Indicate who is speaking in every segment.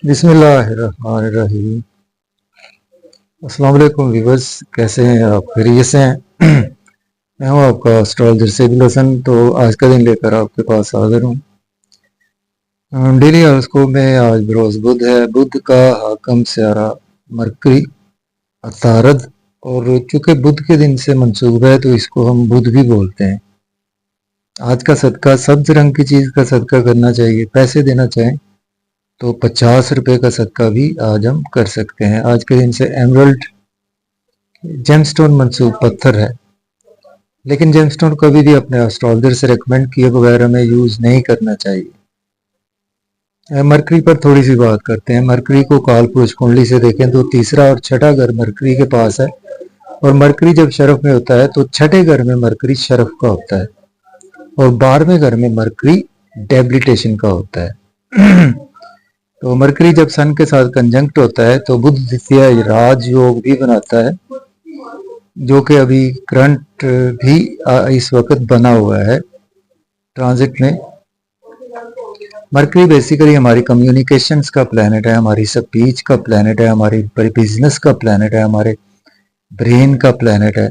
Speaker 1: बिस्मिल्लाहिर्रहमानिर्रहीम। अस्सलाम वालेकुम व्यूअर्स, कैसे हैं आप? खैरियत से हैं? मैं हूं आपका एस्ट्रोलॉजर सैदुल हसन। तो आज का दिन लेकर आपके पास हाजिर हूं। डेली हॉरोस्कोप में आज बरोज़ बुध है। बुध का हाकम स्यारा मरकरी अतारद, और चूंकि बुध के दिन से मंसूब है तो इसको हम बुध भी बोलते हैं। आज का सदका सब्ज रंग की चीज़ का सदका करना चाहिए। पैसे देना चाहें तो 50 रुपये का सदका भी आज हम कर सकते हैं। आज के दिन से एमरल्ड जेमस्टोन मंसूब पत्थर है, लेकिन जेमस्टोन कभी भी अपने एस्ट्रोलॉजर से रिकमेंड किए बगैर हमें यूज नहीं करना चाहिए। मरकरी पर थोड़ी सी बात करते हैं। मरकरी को काल पुरुष कुंडली से देखें तो तीसरा और छठा घर मरकरी के पास है, और मरकरी जब शरफ में होता है तो छठे घर में मरकरी शरफ का होता है, और 12वें घर में मरकरी डेबिलिटेशन का होता है। तो मरकरी जब सन के साथ कंजंक्ट होता है तो बुध द्वितीय राजयोग भी बनाता है, जो कि अभी करंट भी इस वक्त बना हुआ है ट्रांजिट में। मरकरी बेसिकली हमारी कम्युनिकेशंस का प्लैनेट है, हमारी स्पीच का प्लैनेट है, हमारी बिजनेस का प्लैनेट है, हमारे ब्रेन का प्लैनेट है।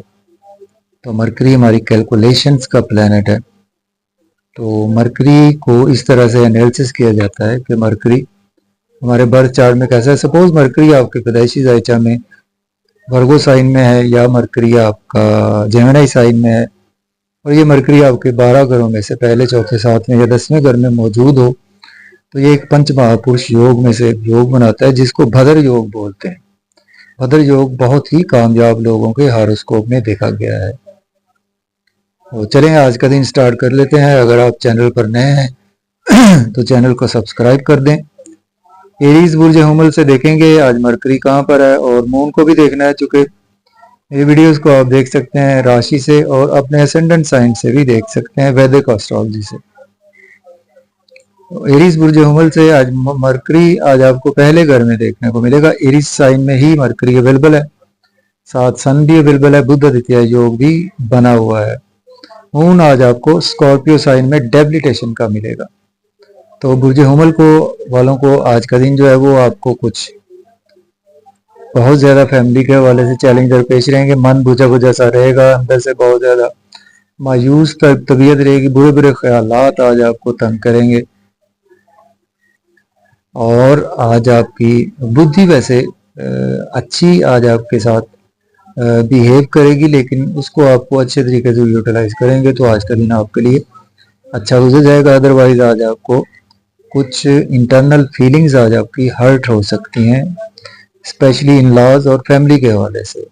Speaker 1: तो मरकरी हमारी कैलकुलेशंस का प्लैनेट है। तो मरकरी को इस तरह से एनालिसिस किया जाता है कि मरकरी हमारे बर्थ चार्ट में कैसा है। सपोज मरकरी आपके पैदाइशी जायचा में वर्गो साइन में है, या मरकरी आपका जेमिनी साइन में है, और ये मरकरी आपके 12 घरों में से पहले, चौथे, सातवें या 10वें घर में मौजूद हो, तो ये एक पंच महापुरुष योग में से योग बनाता है, जिसको भद्र योग बोलते हैं। भद्र योग बहुत ही कामयाब लोगों के हॉरोस्कोप में देखा गया है। तो चलें आज का दिन स्टार्ट कर लेते हैं। अगर आप चैनल पर नए हैं तो चैनल को सब्सक्राइब कर दें। एरीज बुर्ज हुमल से देखेंगे आज मरकरी कहाँ पर है, और मून को भी देखना है, चूंकि ये वीडियोस को आप देख सकते हैं राशि से और अपने असेंडेंट साइन से भी देख सकते हैं, वैदिक एस्ट्रोलॉजी से। तो एरीज बुर्ज हुमल से आज मरकरी आज आपको पहले घर में देखने को मिलेगा। एरीज साइन में ही मरकरी अवेलेबल है, साथ सन भी अवेलेबल है, बुध आदित्य योग भी बना हुआ है। मून आज आपको स्कॉर्पियो साइन में डेबिलिटेशन का मिलेगा। तो बुर्ज हुमल को वालों को आज का दिन जो है वो आपको कुछ बहुत ज्यादा फैमिली के हवाले से चैलेंज दरपेश रहेंगे। मन बुझा बुझा सा रहेगा, अंदर से बहुत ज्यादा मायूस तबीयत रहेगी, बुरे बुरे ख्यालात आज आपको तंग करेंगे। और आज आपकी बुद्धि वैसे अच्छी आज आपके साथ बिहेव करेगी, लेकिन उसको आपको अच्छे तरीके से यूटिलाइज करेंगे तो आज का दिन आपके लिए अच्छा गुजर जाएगा। अदरवाइज आज आपको कुछ इंटरनल फीलिंग्स आज आपकी हर्ट हो सकती हैं, स्पेशली इन लॉज और फैमिली के हवाले से।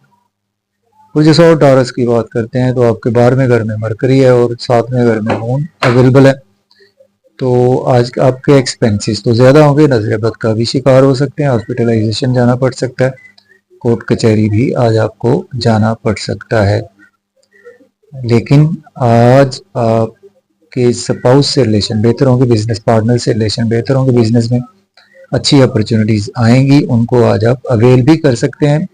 Speaker 1: कुछ और टॉरस की बात करते हैं तो आपके 12वें घर में मरकरी है और 7वें घर में मून अवेलेबल है। तो आज आपके एक्सपेंसेस तो ज़्यादा होंगे, नजरबद का भी शिकार हो सकते हैं, हॉस्पिटलाइजेशन जाना पड़ सकता है, कोर्ट कचहरी भी आज आपको जाना पड़ सकता है। लेकिन आज आपके स्पाउस से रिलेशन बेहतर होंगे, बिजनेस पार्टनर से रिलेशन बेहतर होंगे, बिजनेस में अच्छी अपॉर्चुनिटीज आएंगी, उनको आज आप अवेल भी कर सकते हैं।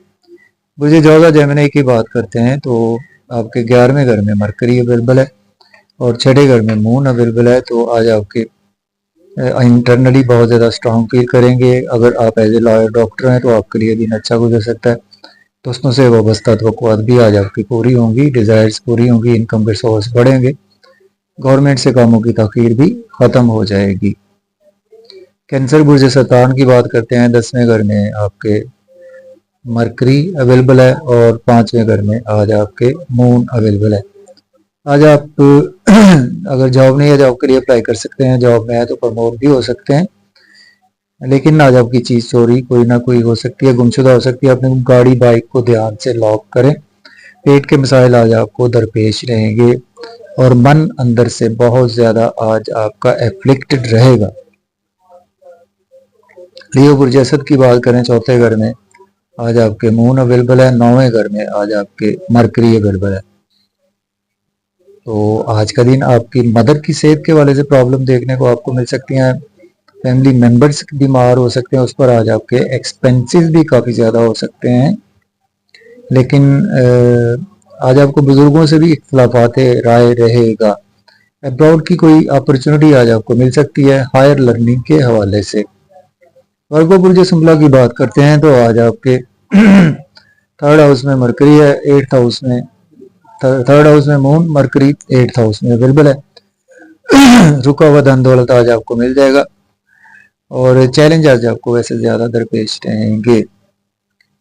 Speaker 1: मुझे जॉब जेमिनी की बात करते हैं तो आपके 11वें घर में मरकरी अवेलेबल है और छठे घर में मून अवेलेबल है। तो आज आपके इंटरनली बहुत ज़्यादा स्ट्रांग फील करेंगे। अगर आप एज ए लॉयर डॉक्टर हैं तो आपके लिए दिन अच्छा गुजर सकता है। दोस्तों से वाबस्ता तवक्कुआत भी आज आपकी पूरी होंगी, डिज़ायर्स पूरी होंगी, इनकम के सोर्स बढ़ेंगे, गवर्नमेंट से कामों की ताखीर भी ख़त्म हो जाएगी। कैंसर बुर्ज सरतान की बात करते हैं। 10वें घर में आपके मरकरी अवेलेबल है और 5वें घर में आज आपके मून अवेलेबल है। आज आप अगर जॉब नहीं है, जॉब के लिए अप्लाई कर सकते हैं, जॉब में है तो प्रमोट भी हो सकते हैं। लेकिन आज आपकी चीज़ चोरी कोई ना कोई हो सकती है, गुमशुदा हो सकती है। अपनी गाड़ी बाइक को ध्यान से लॉक करें। पेट के मसाइल आज आपको दरपेश रहेंगे और मन अंदर से बहुत ज़्यादा आज आपका एफ्लिक्टेड रहेगा। लियो बुर्ज असद की बात करें, चौथे घर में आज आपके मून अवेलेबल है, 9वें घर में आज आपके मरकरी अवेलेबल है। तो आज का दिन आपकी मदर की सेहत के वाले से प्रॉब्लम देखने को आपको मिल सकती हैं। फैमिली मेंबर्स बीमार हो सकते हैं, उस पर आज आपके एक्सपेंसेस भी काफ़ी ज़्यादा हो सकते हैं। लेकिन आज आपको बुजुर्गों से भी इख्तलाफात राय रहेगा। अब्रॉड की कोई अपॉर्चुनिटी आज आपको मिल सकती है हायर लर्निंग के हवाले से। वर्गो बुर्ज सिंबला की बात करते हैं तो आज आपके थर्ड हाउस में मरकरी है, एट्थ हाउस में थर्ड हाउस में मून, मरकरी एट्थ हाउस में अवेलेबल है। रुका हुआ धन दौलत आज आपको मिल जाएगा और चैलेंज आज आपको वैसे ज्यादा दरपेश रहेंगे।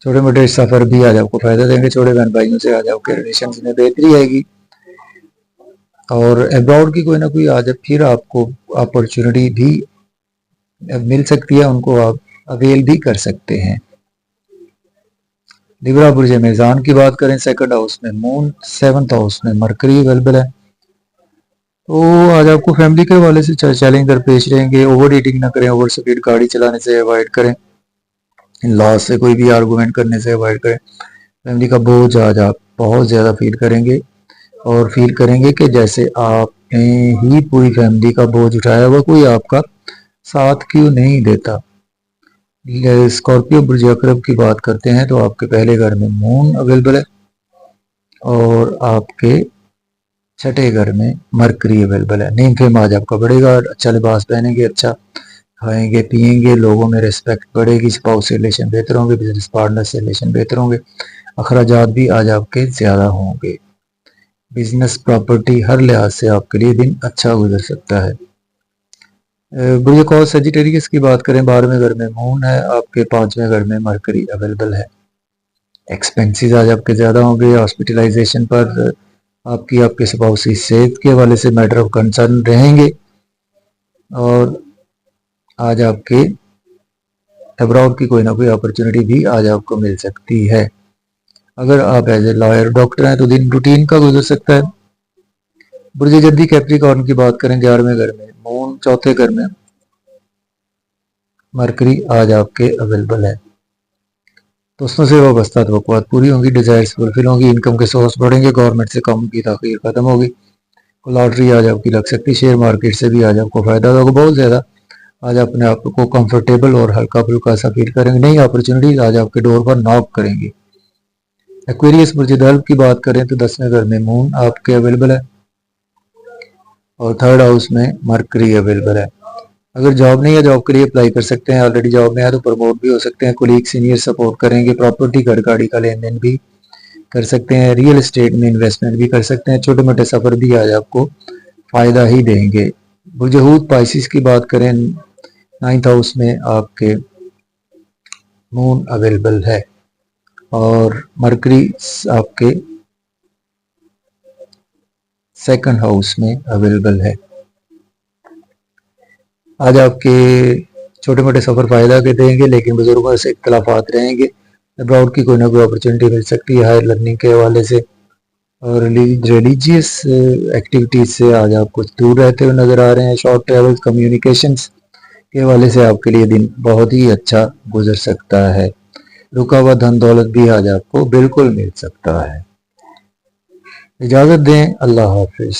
Speaker 1: छोटे मोटे सफर भी आज आपको फायदा देंगे। छोटे बहन भाइयों से आज आपके रिलेशन में बेहतरी आएगी और अब्रॉड की कोई ना कोई आज फिर आपको अपॉर्चुनिटी भी मिल सकती है, उनको आप अवेल भी कर सकते हैं। लिब्रा बुर्ज मेज़ान की बात करें, सेकंड हाउस में मून, सेवंथ हाउस में मरकरी अवेलेबल है। तो आज आपको फैमिली के हवाले से चैलेंज दरपेश रहेंगे। ओवर ईटिंग ना करें, ओवर स्पीड गाड़ी चलाने से अवॉइड करें, लॉस से कोई भी आर्गूमेंट करने से अवॉइड करें। फैमिली का बोझ आज आप बहुत ज़्यादा फील करेंगे और फील करेंगे कि जैसे आपने ही पूरी फैमिली का बोझ उठाया हुआ, कोई आपका साथ क्यों नहीं देता। स्कॉर्पियो बुर्ज अकरब की बात करते हैं तो आपके पहले घर में मून अवेलेबल है और आपके छठे घर में मरकरी अवेलेबल है। नेम फेम आज आपका बढ़ेगा, अच्छा लिबास पहनेंगे, अच्छा खाएंगे पिएंगे, लोगों में रिस्पेक्ट बढ़ेगी, स्पाउस से रिलेशन बेहतर होंगे, बिजनेस पार्टनर से रिलेशन बेहतर होंगे, अखराजात भी आज आपके ज़्यादा होंगे। बिजनेस प्रॉपर्टी हर लिहाज से आपके लिए दिन अच्छा गुजर सकता है। बुर्ज कॉस सेजिटेरियस की बात करें, 12वें घर में मून है, आपके 5वें घर में मरकरी अवेलेबल है। एक्सपेंसेस आज आपके ज़्यादा होंगे, हॉस्पिटलाइजेशन पर आपके स्पाउस की सेहत के हवाले से मैटर ऑफ कंसर्न रहेंगे और आज आपके अब्रॉड की कोई ना कोई अपॉर्चुनिटी भी आज आपको मिल सकती है। अगर आप एज ए लॉयर डॉक्टर हैं तो दिन रूटीन का गुजर सकता है। बुर्ज जद्दी कैप्रिकॉर्न की बात करें, 11वें घर में मून, चौथे घर में मरकरी आज आपके अवेलेबल है। दोस्तों से वाबस्ता तवक्कुआत पूरी होंगी, डिजायर्स फुलफिल होंगी, इनकम के सोर्स बढ़ेंगे, गवर्नमेंट से काम की ताखीर खत्म होगी, लॉटरी आज आपकी लग सकती है, शेयर मार्केट से भी आज आपको फायदा होगा बहुत ज़्यादा। आज अपने आप को कंफर्टेबल और हल्का फुल्का सा फील करेंगे, नई अपॉर्चुनिटीज आज आपके डोर पर नॉक करेंगी। एक्वेरियस बुर्ज दल्ब की बात करें तो 10वें घर में मून आपके अवेलेबल है और थर्ड हाउस में मरकरी अवेलेबल है। अगर जॉब नहीं है, जॉब के लिए अप्लाई कर सकते हैं, ऑलरेडी जॉब में है तो प्रमोट भी हो सकते हैं, कोलीग सीनियर सपोर्ट करेंगे, प्रॉपर्टी घर गाड़ी का लेन देन भी कर सकते हैं, रियल एस्टेट में इन्वेस्टमेंट भी कर सकते हैं, छोटे मोटे सफर भी आज आपको फायदा ही देंगे। बुर्ज हूत पाइसिस की बात करें, 9th हाउस में आपके मून अवेलेबल है और मरकरी आपके सेकंड हाउस में अवेलेबल है। आज आपके छोटे मोटे सफर फायदा के देंगे, लेकिन बुजुर्गों से इख्तलाफात रहेंगे। अब्रॉड की कोई ना कोई अपॉर्चुनिटी मिल सकती है हायर लर्निंग के हवाले से और रिलीजियस एक्टिविटीज से आज आप कुछ दूर रहते हुए नजर आ रहे हैं। शॉर्ट ट्रेवल कम्युनिकेशंस के हवाले से आपके लिए दिन बहुत ही अच्छा गुजर सकता है। रुका हुआ धन दौलत भी आज आपको बिल्कुल मिल सकता है। इजाज़त दें, अल्लाह हाफिज़।